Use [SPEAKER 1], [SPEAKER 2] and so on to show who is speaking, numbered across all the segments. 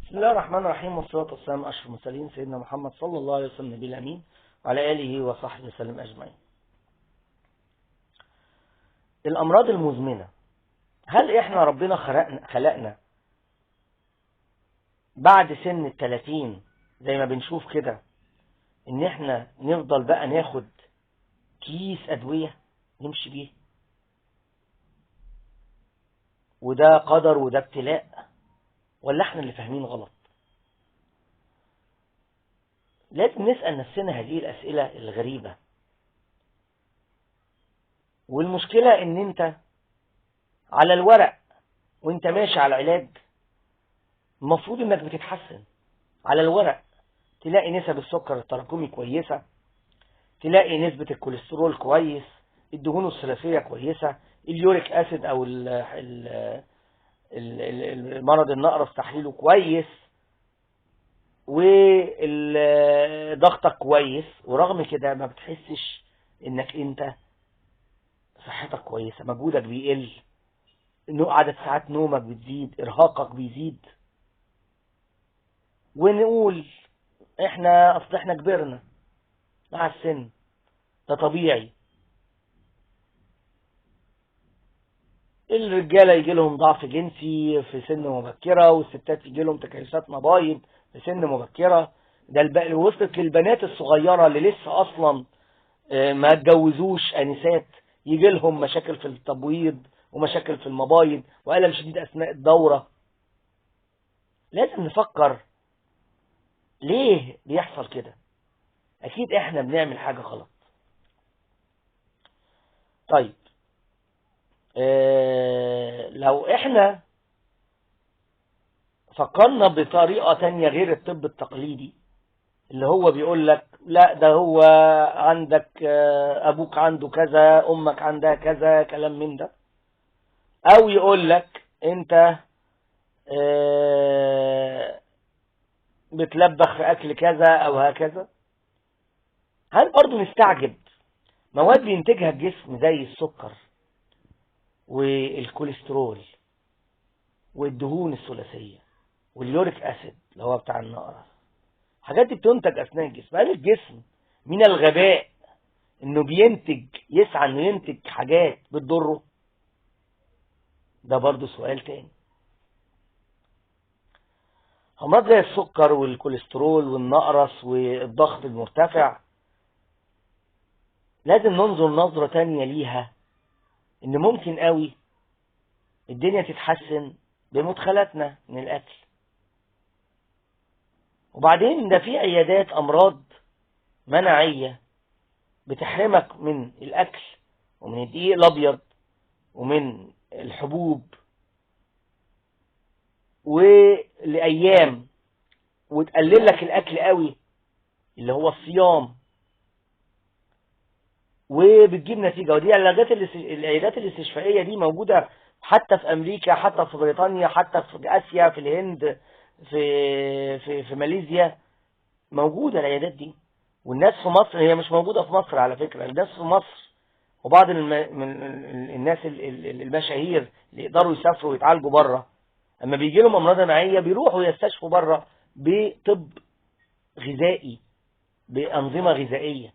[SPEAKER 1] بسم الله الرحمن الرحيم، والصلاة والسلام على أشرف المرسلين سيدنا محمد صلى الله عليه وسلم النبي الأمين وعلى آله وصحبه وسلم أجمعين. الأمراض المزمنة، هل إحنا ربنا خلقنا بعد سن 30 زي ما بنشوف كده إن إحنا نفضل بقى ناخد كيس أدوية نمشي بيه، وده قدر وده ابتلاء، ولا إحنا اللي فاهمين غلط؟ لازم نسأل نفسنا هذه الأسئلة الغريبة. والمشكلة إن أنت على الورق وأنت ماشي على العلاج المفروض إنك بتتحسن. على الورق تلاقي نسب السكر التراكمي كويسة، تلاقي نسبة الكوليسترول كويس، الدهون الثلاثية كويسة، اليوريك أسيد أو المرض النقرس تحليله كويس، وضغطك كويس، ورغم كده ما بتحسش انك انت صحتك كويسة، مجهودك بيقل، عدد ساعات نومك بتزيد، ارهاقك بيزيد، ونقول اصل احنا كبرنا مع السن، ده طبيعي. الرجالة يجي لهم ضعف جنسي في سن مبكرة، والستات يجي لهم تكيسات مبايض في سن مبكرة. ده وصلت للبنات الصغيرة اللي لسه اصلا ما اتجوزوش، انسات، يجي لهم مشاكل في التبويض ومشاكل في المبايض وألم شديد اثناء الدورة. لازم نفكر ليه بيحصل كده. اكيد احنا بنعمل حاجة غلط. طيب لو احنا فكرنا بطريقة تانية غير الطب التقليدي اللي هو بيقول لك لا ده هو عندك ابوك عنده كذا، امك عندها كذا، كلام من ده، او يقول لك انت بتلبخ في اكل كذا او هكذا، هل برضو نستعجب مواد بينتجها الجسم زي السكر والكوليسترول والدهون الثلاثية واليوريك اسيد اللي هو بتاع النقرس، الحاجات دي بتنتج اثناء الجسم. هل الجسم من الغباء انه يسعى انه ينتج حاجات بتضره؟ ده برضو سؤال تاني. امراض زي السكر والكوليسترول والنقرس والضغط المرتفع لازم ننظر نظرة تانية ليها، ان ممكن قوي الدنيا تتحسن بمدخلاتنا من الاكل. وبعدين ده في عيادات امراض مناعية بتحرمك من الاكل ومن الدقيق الابيض ومن الحبوب ولأيام، وتقلل لك الاكل قوي اللي هو الصيام، وبتجيب نتيجة. ودي العيادات الاستشفائية دي موجودة حتى في امريكا، حتى في بريطانيا، حتى في اسيا، في الهند، في ماليزيا موجودة العيادات دي. والناس في مصر، هي مش موجودة في مصر على فكرة، الناس في مصر وبعض من الناس المشاهير اللي يقدروا يسافروا ويتعالجوا بره، اما بيجي لهم امراض مناعية بيروحوا يستشفوا بره بطب غذائي، بأنظمة غذائية.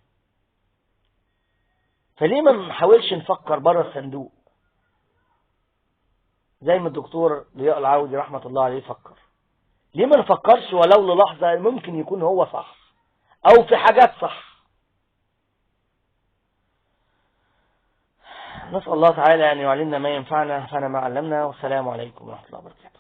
[SPEAKER 1] فليه ما نحاولش نفكر بره الصندوق زي ما الدكتور ضياء العودي رحمة الله عليه فكر؟ ليه ما نفكرش ولو للحظة ممكن يكون هو صح او في حاجات صح؟ نسأل الله تعالى أن يعلمنا ما ينفعنا، فأنا ما علمنا، والسلام عليكم ورحمة الله وبركاته.